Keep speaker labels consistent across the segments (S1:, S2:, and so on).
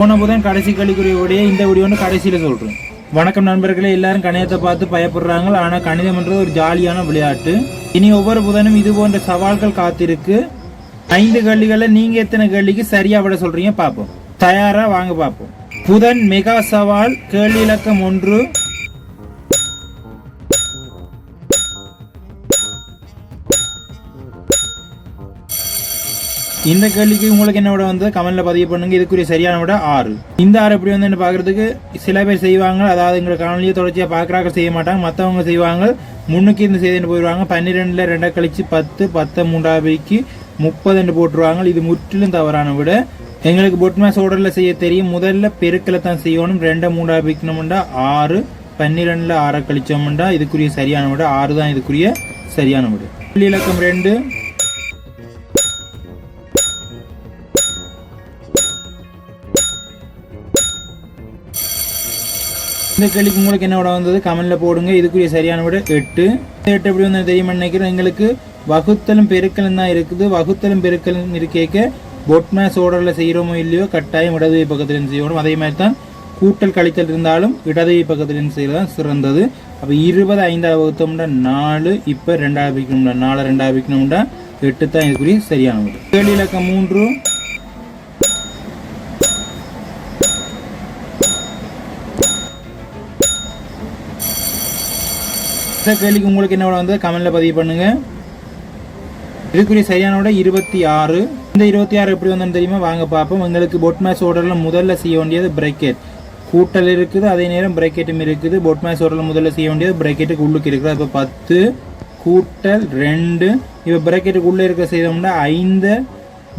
S1: போன புதன் கடைசி கேள்விக்குரிய விடையை இந்த வீடியோ வந்து கடைசியில் சொல்கிறேன். வணக்கம் நண்பர்களே, எல்லாரும் கணிதத்தை பார்த்து பயப்படுறாங்க. ஆனால் கணிதம்ன்றது ஒரு ஜாலியான விளையாட்டு. இனி ஒவ்வொரு புதனும் இது போன்ற சவால்கள் காத்திருக்கு. 5 கேள்விகளை நீங்கள் எத்தனை கேள்விக்கு சரியாக விட சொல்கிறீங்க பார்ப்போம். தயாரா? வாங்க பார்ப்போம். புதன் மெகா சவால் கேள்வி இலக்கம் 1. இந்த கேள்விக்கு உங்களுக்கு என்ன விட வந்து கமெண்ட்ல பதிவு பண்ணுங்க. இதுக்குரிய சரியான விட 6. இந்த 6 எப்படி வந்து பாக்குறதுக்கு சில பேர் செய்வாங்க. அதாவது எங்களை காணொலியை தொடர்ச்சியா பாக்குறாங்க செய்ய மாட்டாங்க. மற்றவங்க செய்வாங்க. முன்னுக்கு இந்த செய்தின்னு போயிடுவாங்க. 12ல் 2 கழிச்சு 10, 13க்கு 30 போட்டுருவாங்க. இது முற்றிலும் தவறான விட. எங்களுக்கு பொட்மாஸ் ஓர்டர்ல செய்ய தெரியும். முதல்ல பெருக்கலை தான் செய்யணும். 2 3 வைக்கணும்டா 6, 12ல் 6 கழிச்சோம்டா இதுக்குரிய சரியான விட 6 தான். இதுக்குரிய சரியான விட. கேள்வி இலக்கம் 2. இந்த கேள்விக்கு உங்களுக்கு என்ன விட வந்தது கமெண்ட்ல போடுங்க. இதுக்குரிய சரியான விட 8. 8 எப்படி வந்து தெரியுமா நினைக்கிறேன். எங்களுக்கு வகுத்தலும் பெருக்கலும் தான் இருக்குது. வகுத்தலும் பெருக்கலும் இருக்க பொட்மாஸ் ஓர்டர்ல செய்யறோமோ இல்லையோ கட்டாயம் இடதுகை பக்கத்திலிருந்து செய்யணும். அதே மாதிரி தான் கூட்டல் கழித்தல் இருந்தாலும் இடதுகை பக்கத்திலிருந்து செய்யறதான் சிறந்தது. அப்ப 20 5 வகுத்தோம்னா 4. இப்ப 2 வைக்கணும்னா 4 2 வைக்கணும்னா 8 தான் இதுக்குரிய சரியான விட. கேள்வி இலக்கம் 3. கேள்விக்கு உங்களுக்கு என்ன வந்து கமெண்ட்ல பதிவு பண்ணுங்க. இதுக்குரிய சரியான விட 26. இந்த 26 எப்படி வந்தோன்னு தெரியுமா? வாங்க பார்ப்போம். உங்களுக்கு பொட்மாஸ் ஓர்டர்ல முதல்ல செய்ய வேண்டியது பிரேக்கெட். கூட்டல் இருக்குது, அதே நேரம் பிரேக்கெட்டும் இருக்குது. பொட்மாஸ் ஓர்டர்ல முதல்ல செய்ய வேண்டியது பிரேக்கெட்டுக்கு உள்ளுக்கு இருக்குது. அப்போ 10 கூட்டல் 2. இப்போ பிரேக்கெட்டுக்கு உள்ள இருக்க செய்தோம்னா 5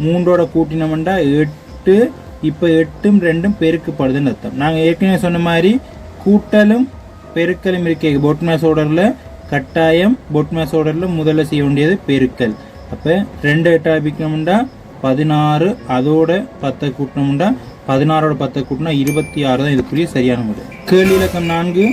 S1: 3ஓட கூட்டினோம்னா 8. இப்போ 8ம் 2ம் பெருக்கப்படுதுன்னு அர்த்தம். நாங்கள் ஏற்கனவே சொன்ன மாதிரி கூட்டலும் பெருக்கலும் இருக்கே பொட்மாஸ் ஓர்டர்ல கட்டாயம் பொட்மாஸ் ஓர்டர்ல முதல்ல செய்ய வேண்டியது பெருக்கல். அப்ப 2 8 வைக்கணும்டா 16, அதோட 10 கூட்டணும்டா 16ஓட 10 கூட்டினா 26 தான் இதுக்குரிய சரியான முறை. கேள்வி இலக்கம் 4.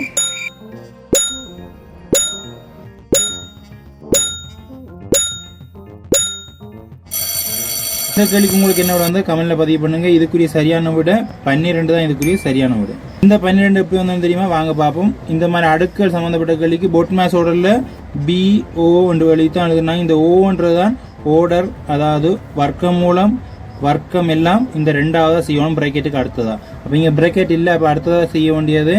S1: இந்த கேள்விக்கு உங்களுக்கு என்ன விட வந்து கமெண்ட்ல பதிவு பண்ணுங்க. இதுக்குரிய சரியான விட 12 தான் இதுக்குரிய சரியான விட. இந்த 12 எப்படி வந்தோம் தெரியுமா? வாங்க பார்ப்போம். இந்த மாதிரி அடுக்குகள் சம்பந்தப்பட்ட கேள்விக்கு பொட்மாஸ் ஓர்டர்ல BO என்று எழுதித்தான் எழுதுனாங்க. இந்த ஓன்றதுதான் ஓர்டர், அதாவது வர்க்கம் மூலம் வர்க்கம் எல்லாம் இந்த 2ஆவதா செய்யணும் பிரேக்கெட்டுக்கு அடுத்ததா. அப்ப இங்க பிரேக்கெட் இல்லை. அப்ப அடுத்ததா செய்ய வேண்டியது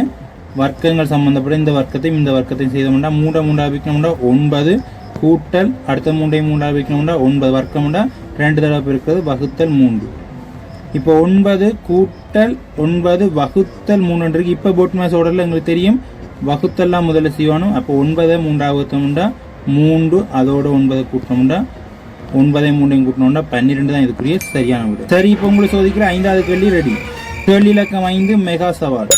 S1: வர்க்கங்கள் சம்பந்தப்பட்ட இந்த வர்க்கத்தையும் இந்த வர்க்கத்தையும் செய்தோம்னா 3 3 வைக்கணும்னா 9 கூட்டல் அடுத்த 3 3 வைக்கணும்னா 9 வர்க்கம்னா 2 தடவை இருக்கிறது வகுத்தல் 3. இப்போ 9 கூட்டல் 9 வகுத்தல் 3 இருக்கு. இப்போ பொட்மாஸ் ஓர்டர்ல எங்களுக்கு தெரியும் வகுத்தல்லாம் முதல்ல செய்யணும். அப்போ 9 3 வகுத்தோம்னா 3, அதோட 9 கூட்டணும்னா 9 3 கூட்டணும்னா 12 தான் இதுக்குரிய சரியான விட. சரி, இப்போ உங்களுக்கு சோதிக்கிற 5வது கேள்வி ரெடி. கேள்வி இலக்கம் 5 மெகா சவால்.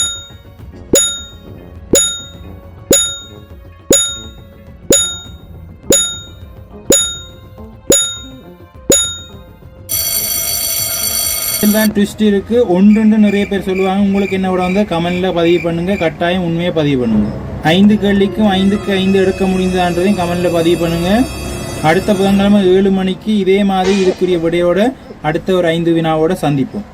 S1: ட்விஸ்ட் இருக்கு. 1 நிறைய பேர் சொல்லுவாங்க. உங்களுக்கு என்ன விட வந்து கமெண்ட்ல பதிவு பண்ணுங்க. கட்டாயம் உண்மையை பதிவு பண்ணுங்க. 5 கேள்விக்கும் 5க்கு 5 எடுக்க முடிந்ததான்றதையும் கமெண்ட்ல பதிவு பண்ணுங்க. அடுத்த புதன்கிழமை 7 மணிக்கு இதே மாதிரி இதுக்குரிய விடையோட அடுத்த ஒரு 5 வினாவோட சந்திப்போம்.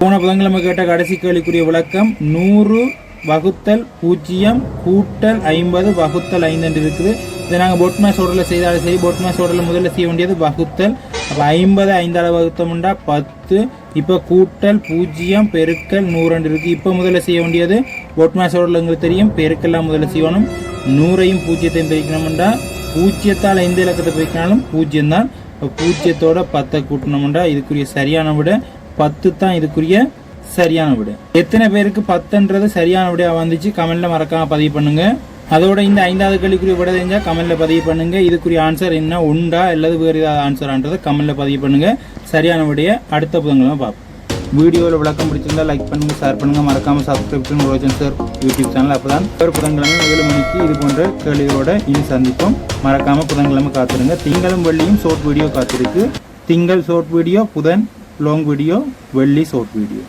S1: போன புதன்கிழமை கேட்ட கடைசி கேள்விக்குரிய விளக்கம் 100 வகுத்தல் 0 கூட்டல் 50 வகுத்தல் 5 இருக்குது. இதை நாங்கள் பொட்மாஸ் ஓர்டர்ல செய்தாலும் சரி, பொட்மாஸ் ஓர்டர்ல முதல்ல செய்ய வேண்டியது வகுத்தல். அப்போ 50 5 வகுத்தோம்னா 10. இப்போ கூட்டல் 0 பெருக்கல் 102 இருக்கு. இப்போ முதல்ல செய்ய வேண்டியது பொட்மாஸ் ஓர்டர்ல எங்களுக்கு தெரியும் பெருக்கெல்லாம் முதல்ல செய்யணும். 100ஐயும் 0ஐயும் பெருக்கணும்டா 0ஆல் எந்த இலக்கத்தை பெருக்கினாலும் 0 தான். இப்போ 0ஓட 10 கூட்டணும்டா இதுக்குரிய சரியான விட 10 தான் இதுக்குரிய சரியான விட. எத்தனை பேருக்கு 10ன்றது சரியான விடையா வந்துச்சு கமெண்ட்ல மறக்காம பதிவு பண்ணுங்க. அதோட இந்த 5வது கேள்விக்குரிய விட தெரிஞ்சா கமெண்ட்ல பதிவு பண்ணுங்க. இதுக்குரிய ஆன்சர் என்ன உண்டா அல்லது வேறு ஏதாவது ஆன்சர்ன்றதை கமெண்ட்ல பதிவு பண்ணுங்க. சரியான விடைய அடுத்த புதன்கிழமை பார்ப்போம். வீடியோவில் விளக்கம் பிடிச்சிருந்தா லைக் பண்ணுங்க, ஷேர் பண்ணுங்க, மறக்காம சப்ஸ்கிரைப் பண்ணுங்க ரோஜன் சார் யூடியூப் சேனல். அப்பதான் ஒரு புதன்கிழமை 7 மணிக்கு இது போன்ற கேள்விகளோட இனி சந்திப்போம். மறக்காம புதன்கிழமை காத்திருங்க. திங்களும் வெள்ளியும் ஷார்ட் வீடியோ காத்திருக்கு. திங்கள் ஷார்ட் வீடியோ, புதன் லாங் வீடியோ, வெள்ளி ஷார்ட் வீடியோ.